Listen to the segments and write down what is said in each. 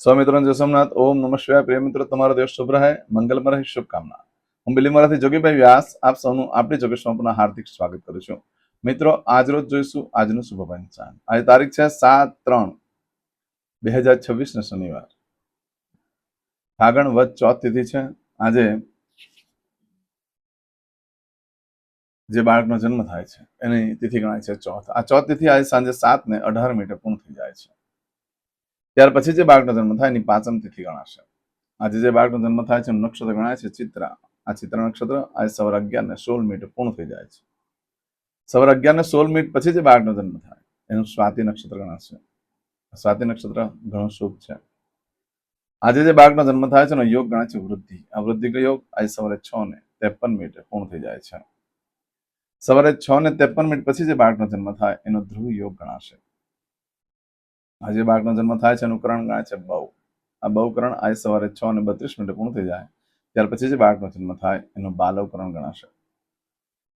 સ્વામિત્રણ જય સોમનાથ. ઓમ નમઃ શિવાય. પ્રિય મિત્રો, તમારો દિવસ શુભ રહે, મંગલમય રહે. શુભકામના. હું બિલીમોરાથી જોગીભાઈ વ્યાસ આપ સૌનું આપણી જોગેશમાં પુનઃ હાર્દિક સ્વાગત કરું છું. મિત્રો, આજ રોજ જોઈશું આજનું શુભ પંચાંગ. આજે તારીખ છે 7/3/2026 શનિવાર. ફાગણ વદ ચોથ તિથિ છે. આજે જે બાળકનો જન્મ થાય છે એની તિથિ ગણાય છે ચોથ. આ ચોથ તિથિ આજે સાંજે 7:18 પૂર્ણ થઈ જાય છે. ત્યાર પછી જે બાળકનો જન્મ થાય એની પાંચમ તિથિ ગણાશે. આજે જે બાળકનો જન્મ થાય છે એનું નક્ષત્ર ગણાય છે ચિત્રા. આ ચિત્ર નક્ષત્ર આજે સવારે 11:16 પૂર્ણ થઈ જાય છે. સવારે 11:16 પછી જે બાળકનો જન્મ થાય એનું સ્વાતિ નક્ષત્ર ગણાશે. સ્વાતિ નક્ષત્ર ઘણું શુભ છે. આજે જે બાળકનો જન્મ થાય છે એનો યોગ ગણાય છે વૃદ્ધિ. આ વૃદ્ધિ યોગ આજે સવારે 6:53 પૂર્ણ થઈ જાય છે. સવારે 6:53 પછી જે બાળકનો જન્મ થાય એનો ધ્રુવ યોગ ગણાશે. આજે બાળકનો જન્મ થાય છે એનું કરણ ગણાય છે બહુ. આ બહુકરણ આજે સવારે 6:32 પૂર્ણ થઈ જાય ત્યાર પછી જે બાળકનો જન્મ થાય એનું બાલવકરણ ગણાશે.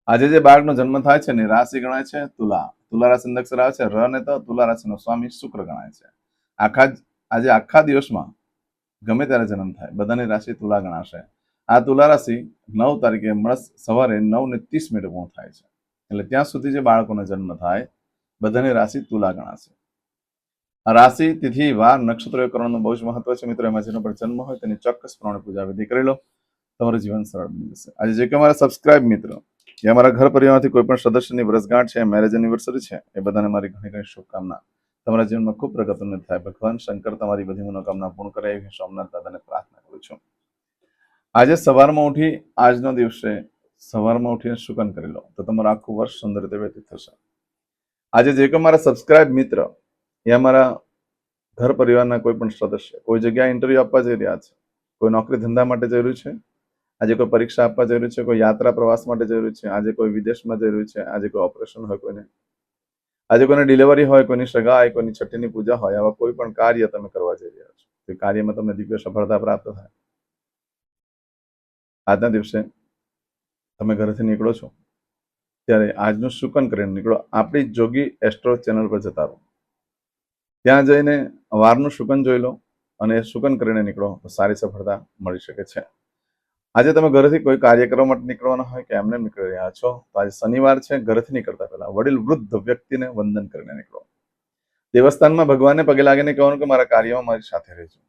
આજે જે બાળકનો જન્મ થાય છે એની રાશિ ગણાય છે તુલા. તુલા રાશિ અક્ષર આવે છે ર ને તો. તુલા રાશિનો સ્વામી શુક્ર ગણાય છે. આજે આખા દિવસમાં ગમે ત્યારે જન્મ થાય બધાની રાશિ તુલા ગણાશે. આ તુલા રાશિ 9 તારીખે સવારે 9:30 પૂર્ણ થાય છે. એટલે ત્યાં સુધી જે બાળકોનો જન્મ થાય બધાની રાશિ તુલા ગણાશે. રાશિ તિથિ વાર નક્ષત્રો કરવાનું બહુ જ મહત્વ છે. મિત્રો, એમાં જેનો પર જન્મ હોય તેની ચોક્કસ પ્રમાણે પૂજા વિધિ કરી લો. તમારું જીવન સરળ બની જશે. આજે જે કે અમારા સબસ્ક્રાઇબ મિત્રો જે અમારા ઘર પરિવારમાંથી કોઈ પણ સદસ્યની વર્ષગાંઠ છે, મેરેજ એનિવર્સરી છે, એ બધાને મારી ઘણી ઘણી શુભકામના. તમારા જીવનમાં ખૂબ પ્રગતિ થાય. ભગવાન શંકર તમારી બધી મનોકામના પૂર્ણ કરે એવી સોમનાથ દાદાને પ્રાર્થના કરું છું. આજે સવારમાં ઉઠી આજનો દિવસે સવારમાં ઉઠીને શુકન કરી લો તો તમારું આખું વર્ષ સુંદર રીતે વ્યતીત થશે. આજે જે કે અમારા સબસ્ક્રાઇબ મિત્ર એ અમારા ઘર પરિવારના કોઈ પણ સદસ્ય કોઈ જગ્યાએ ઇન્ટરવ્યુ આપવા જઈ રહ્યા છે, કોઈ નોકરી ધંધા માટે જઈ રહ્યું છે, આજે કોઈ પરીક્ષા આપવા જઈ રહ્યું છે, કોઈ યાત્રા પ્રવાસ માટે જઈ રહ્યું છે, આજે કોઈ વિદેશમાં જઈ રહ્યું છે, આજે કોઈ ઓપરેશન હોય કોઈને, આજે કોઈને ડિલિવરી હોય, કોઈની સગાઈ, કોઈની છઠ્ઠીની પૂજા હોય, આવા કોઈ પણ કાર્ય તમે કરવા જઈ રહ્યા છો તે કાર્યમાં તમને દિવ્ય સફળતા પ્રાપ્ત થાય. આજના દિવસે તમે ઘરેથી નીકળો છો ત્યારે આજનું શુકન કરીને નીકળો. આપણી જોગી એસ્ટ્રો ચેનલ પર જતા રહો. ત્યાં જઈને વારનું શુકન જોઈ લો અને શુકન કરીને નીકળો તો સારી સફળતા મળી શકે છે. આજે તમે ઘરેથી કોઈ કાર્ય કરવા માટે નીકળવાના હોય કે એમને નીકળી રહ્યા છો તો આજે શનિવાર છે. ઘરેથી નીકળતા પહેલા વડીલ વૃદ્ધ વ્યક્તિને વંદન કરીને નીકળો. દેવસ્થાનમાં ભગવાનને પગે લાગીને કહેવાનું કે મારા કાર્યમાં મારી સાથે રહેજો.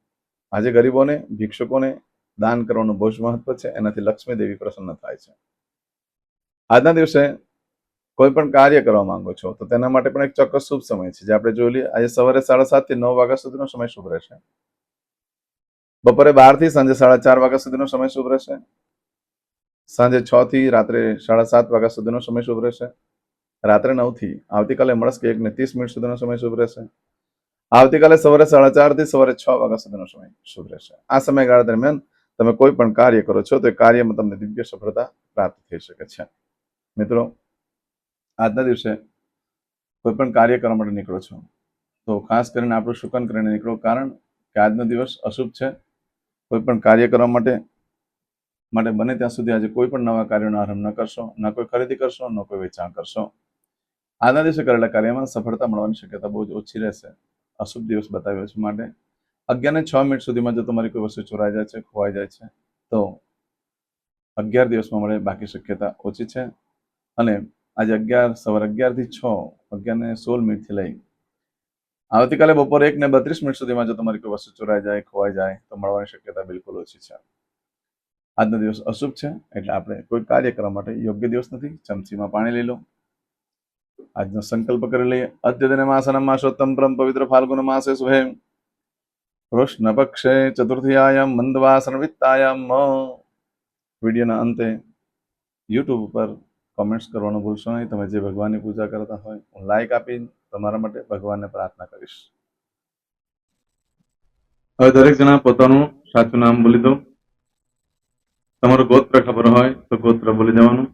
આજે ગરીબોને ભિક્ષુકોને દાન કરવાનું બહુ જ મહત્વ છે. એનાથી લક્ષ્મી દેવી પ્રસન્ન થાય છે. આજના દિવસે કોઈ પણ કાર્ય કરવા માંગો છો તો તેના માટે પણ એક ચોક્કસ શુભ સમય છે જે આપણે જોઈ લઈએ. આજે સવારે 7:30 થી 9 વાગ્યા સુધીનો સમય શુભ રહેશે. બપોરે 12 થી સાંજે 4:30 વાગ્યા સુધીનો સમય શુભ રહેશે. સાંજે 6 થી રાત્રે 7:30 વાગ્યા સુધીનો સમય શુભ રહેશે. રાત્રે 9 થી આવતીકાલે મળસ્કે 1:30 સુધીનો સમય શુભ રહેશે. આવતીકાલે સવારે 4:30 થી સવારે 6 વાગ્યા સુધીનો સમય શુભ રહેશે. આ સમયગાળા દરમિયાન તમે કોઈ પણ કાર્ય કરો છો તો એ કાર્યમાં તમને દિવ્ય સફળતા પ્રાપ્ત થઈ શકે છે. મિત્રો, આજના દિવસે કોઈ પણ કાર્ય કરવા માટે નીકળો છો તો ખાસ કરીને આપણું શુકન કરીને નીકળો, કારણ કે આજનો દિવસ અશુભ છે. કોઈ પણ કાર્ય કરવા માટે બને ત્યાં સુધી આજે કોઈ પણ નવા કાર્યનો આરંભ ન કરશો, ન કોઈ ખરીદી કરશો, ન કોઈ વેચાણ કરશો. આજના દિવસે કરેલા કાર્યમાં સફળતા મળવાની શક્યતા બહુ જ ઓછી રહેશે. અશુભ દિવસ બતાવ્યો છે માટે 11:06 સુધીમાં જો તમારી કોઈ વસ્તુ ચોરાઈ જાય છે, ખોવાઈ જાય છે તો 11 દિવસમાં મળે, બાકી શક્યતા ઓછી છે. અને આજે સવારે 11 થી 6 11:16 થી લઈ આવતીકાલે બપોરે 1:32 સુધીમાં જો તમારી કોઈ વસ્તુ ચોરાઈ જાય, ખોવાઈ જાય તો મળવાની શક્યતા બિલકુલ ઓછી છે. આજનો દિવસ અશુભ છે એટલે આપણે કોઈ કાર્ય કરવા માટે યોગ્ય દિવસ નથી. ચમચીમાં પાણી લઈ લો. આજનો સંકલ્પ કરી લઈએ. અદ્યતન માસનમ માસોત્તમ પરમ પવિત્ર ફાલ્ગુન માસે સુહે કૃષ્ણ પક્ષે ચતુર્થીયાયામ મંદવાસન વિત્તાયામ. વિડીયોના અંતે યુટ્યુબ ઉપર કોમેન્ટ્સ કરવાનું ભૂલશો નહીં. તમે જે ભગવાનની પૂજા કરતા હોય હું લાઈક આપી તમારા માટે ભગવાનને પ્રાર્થના કરીશ. હવે દરેક જણા પોતાનું સાચું નામ બોલી દો. તમારું ગોત્ર ખબર હોય તો ગોત્ર બોલી દેવાનું.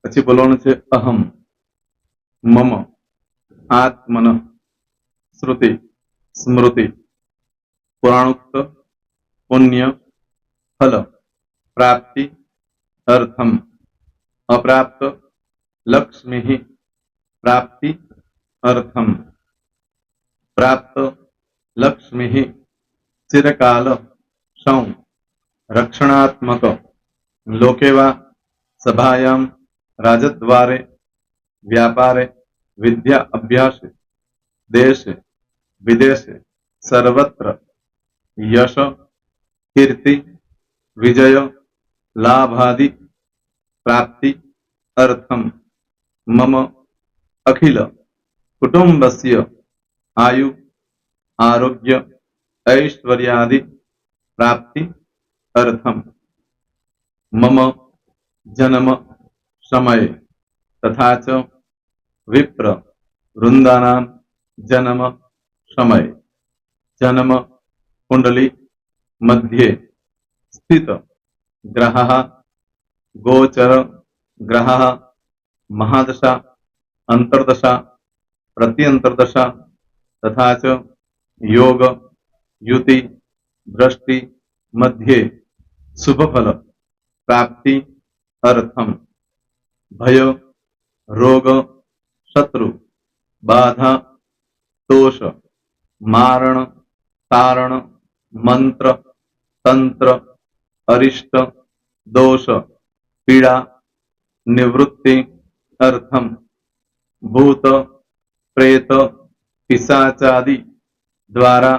પછી બોલવાનું છે અહમ મમ આત્મન શ્રુતિ સ્મૃતિ પુરાણોક્ત પુણ્ય ફલ પ્રાપ્તિ અર્થમ અપ્રાપ્ત લક્ષ્મી પ્રાપ્તિ અર્થમ પ્રાપ્ત लक्ष्मीः चिरकाल सं रक्षणात्मक लोके वा सभायां राजद्वारे व्यापारे विद्या अभ्यासे देशे विदेशे सर्वत्र यश कीर्ति विजय लाभादि प्राप्ति अर्थम मम अखिल कुटुंबस्य आयु आरोग्य ऐश्वर्यादि प्राप्ति अर्थम मम जन्म समय तथा च विप्र वृंदानां जन्म समय जन्म कुंडली मध्ये स्थित ग्रहः गोचर ग्रहः महादशा अंतर्दशा प्रत्यंतर्दशा तथा च योग युति दृष्टि मध्ये शुभफल प्राप्ति अर्थम भय रोग शत्रु बाधा दोष मारण तारण मंत्र तंत्र अरिष्ट दोष पीड़ा निवृत्ति अर्थम भूत प्रेत पिशाचादि द्वारा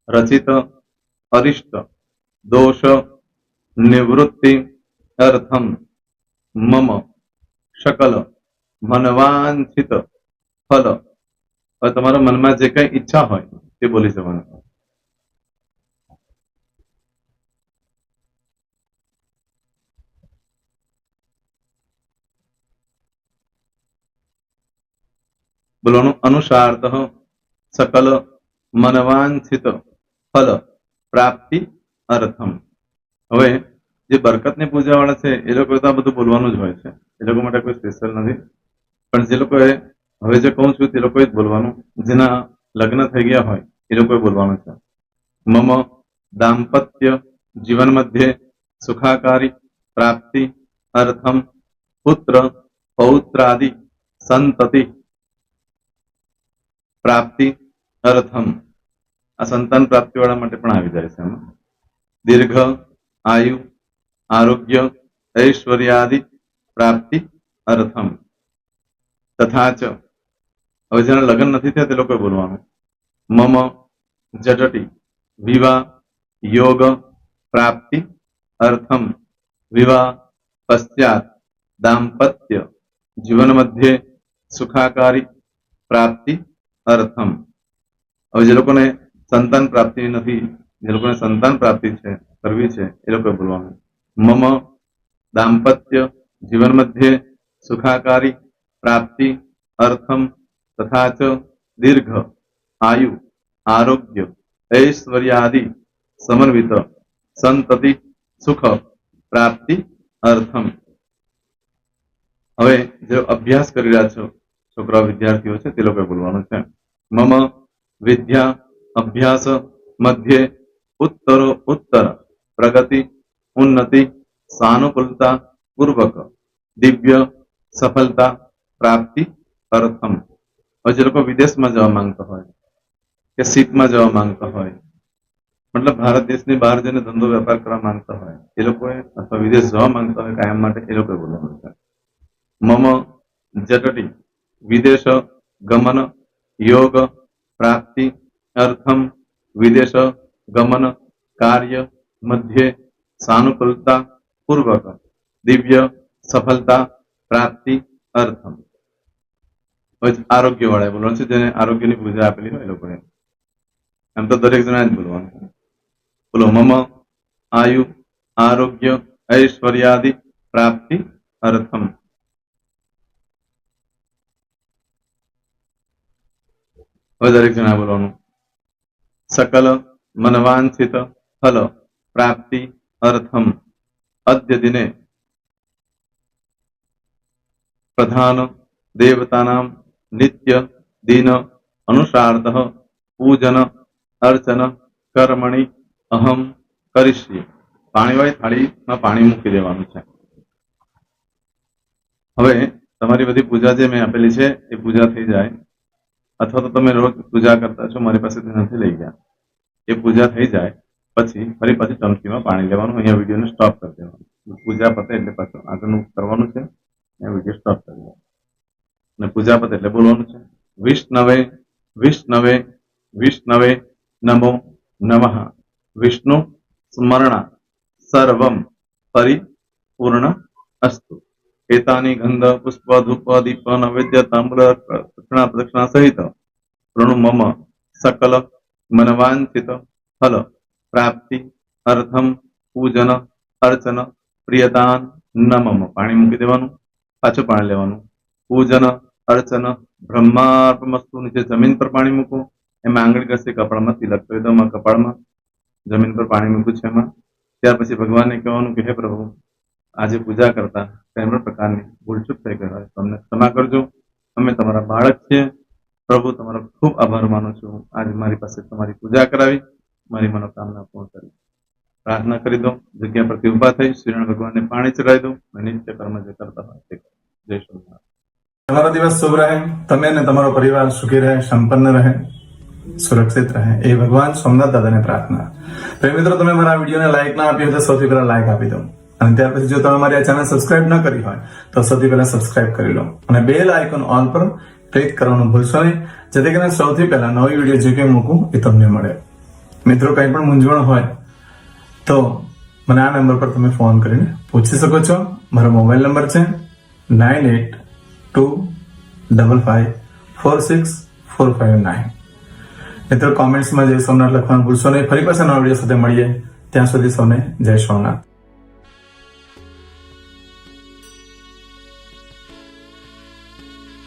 रचित अरिष्ट दोष निवृत्ति अर्थम मम सकल मनवांछित फल और તમારા મનમાં જે કઈ ઈચ્છા હોય તે બોલી જવાનું. બોલવાનું અનુસારતઃ सकल मनवांछित फल प्राप्ति अर्थम. હવે જે બરકતની પૂજા વાળા છે એ લોકો તો આ બધું બોલવાનું જ હોય છે, એ લોકો માટે કોઈ સ્પેશિયલ નથી. પણ જે લોકોએ હવે જે કહું છું તે લોકોએ જ બોલવાનું, જેના લગ્ન થઈ ગયા હોય એ લોકોએ બોલવાનું છે. મમ દાંપત્ય જીવન મધ્યે સુખાકારી પ્રાપ્તિ અર્થમ પુત્ર પૌત્રાદિ સંતતિ પ્રાપ્તિ અર્થમ. આ સંતાન પ્રાપ્તિ વાળા માટે પણ આવી જાય છે એમાં. દીર્ઘ આયુ આરોગ્ય ऐश्वर्यादि प्राप्ति अर्थम तथा च. હવે જેના લગ્ન નથી થયા તે લોકોએ બોલવાનું. મમ જટટી વિવાહ योग प्राप्ति अर्थम विवाह पश्चात दाम्पत्य जीवन मध्य सुखाकारी प्राप्ति अर्थम. હવે જે લોકોને સંતાન પ્રાપ્તિ નથી, જે લોકોને સંતાન પ્રાપ્તિ છે કરવી છે એ લોકોએ બોલવાનું. मम दाम्पत्य जीवन मध्य सुखाकारी प्राप्ति अर्थम तथा च दीर्घ आयु आरोग्य ऐश्वर्यादि समन्वित संतति सुख प्राप्ति अर्थम. હવે જે અભ્યાસ કરી રહ્યા છો છોકરા વિદ્યાર્થીઓ છે તે લોકોએ બોલવાનું છે. મમ વિદ્યા અભ્યાસ મધ્યે ઉત્તરો ઉત્તર પ્રગતિ उन्नति सानुकूलता पूर्वक दिव्य सफलता प्राप्ति अर्थम. और जो लोग विदेश में जवा मांगता हो के सीप में जवा मांगता हो, मतलब भारत देश ने बहार जने धंधो व्यापार करवा मांगता हो ए लोग अथवा विदेश जवा मांगता हो कायम माटे ए लोग बोलवानुं छे. मम जटटी विदेश गमन योग प्राप्ति अर्थम विदेश गमन कार्य मध्य सानुकूलता पूर्वक दिव्य सफलता प्राप्ति अर्थम. आरोग्य वाળા બોલવાનું છે, જેને આરોગ્યની પૂજા આપેલી હોય એ લોકોએ. એમ તો દરેક જણા જ બોલવાનું. બોલો મમ આયુ આરોગ્ય ऐश्वर्यादि प्राप्ति अर्थम. હવે દરેક જણા બોલવાનું. सकल मनवांछित फल प्राप्ति अर्थम अद्य दिने प्रधान देवतानां नित्य दिन अनुसारतः पूजन अर्चन कर्मणि अहम करिष्ये. પાણીવાળી થાળીમાં પાણી મૂકી દેવાનું છે. હવે તમારી બધી પૂજા જે મેં આપેલી છે એ પૂજા થઈ જાય અથવા તો તમે રોજ પૂજા કરતા છો, મારી પાસેથી નથી લઈ ગયા, એ પૂજા થઈ જાય પછી ફરી પાછી ચમચીમાં પાણી લેવાનું, અહીંયા વિડીયોને સ્ટોપ કરી દેવાનું, પૂજા પતે એટલે પાછું આગળનું કરવાનું છે, અહીંયા વિડીયો સ્ટોપ કરી દેવાનો અને પૂજા પતે એટલે બોલવાનું છે વિષ્ણવે વિષ્ણવે વિષ્ણવે નમો નમઃ વિષ્ણુ સ્મરણ સર્વમ પરિપૂર્ણ અસ્તુ એતાની ગંધ પુષ્પ ધૂપ દીપ નૈવેદ્ય તામ્ર પ્રદક્ષિણા સહિત ઋણુ મમ સકલ મનવાંછિત ફલ પ્રાપ્તિ અર્થમ પૂજન અર્ચન પ્રિયદાન નમમ. પાણી મૂકી દેવાનું, પાછું પાણી લેવાનું. પૂજન અર્ચન બ્રહ્માર્પણમસ્તુ. નીચે જમીન પર પાણી મૂકો, એમાં આંગળી ઘસી કપાળમાં તિલક કરી દો. કપાળમાં જમીન પર પાણી મૂક્યું છે એમાં. ત્યાર પછી ભગવાનને કહેવાનું કે હે પ્રભુ, આજે પૂજા કરતા કોઈ પણ પ્રકારની ભૂલચૂક થઈ ગઈ હોય તમને ક્ષમા કરજો, અમે તમારા બાળક છીએ. પ્રભુ તમારો ખૂબ આભાર માનું છું, આજે મારી પાસે તમારી પૂજા કરાવી, મારી મનોકામના પૂર્ણ કરી. પ્રાર્થના કરી દો. જગ્યા પરથી ઉભા થઈ શ્રીનારાયણ ભગવાનને પાણી ચડાવી દો અને નિત્ય કર્મ જે કરતા હોય તે કરો. જય સ્વામિનારાયણ. તમારો દિવસ શુભ રહે, તમે અને તમારો પરિવાર સુખી રહે, સંપન્ન રહે, સુરક્ષિત રહે, એ ભગવાન સોમનાથ દાદાને પ્રાર્થના. તો મિત્રો, તમે મારા વિડીયોને લાઈક ના આપી હોય તો સૌથી પહેલા લાઈક આપી દો, અને ત્યાર પછી જો તમે મારી આ ચેનલ સબસ્ક્રાઇબ ન કરી હોય તો સૌથી પહેલા સબસ્ક્રાઇબ કરી લો અને બેલ આઇકોન ઓલ પર ક્લિક કરવાનું ભૂલશો નહીં, જેથી કરીને સૌથી પહેલા નવી વિડીયો જે કંઈ મૂકું એ તમને મળે. મિત્રો, કંઈ પણ મૂંઝવણ હોય તો મને આ નંબર પર તમે ફોન કરીને પૂછી શકો છો. મારો મોબાઈલ નંબર છે 9825546459. મિત્રો, કોમેન્ટ્સમાં જય સોમનાથ લખવાનું ભૂલશો નહીં. ફરી પાછા નવા વિડીયો સાથે મળીએ. ત્યાં સુધી સૌને જય સોમનાથ.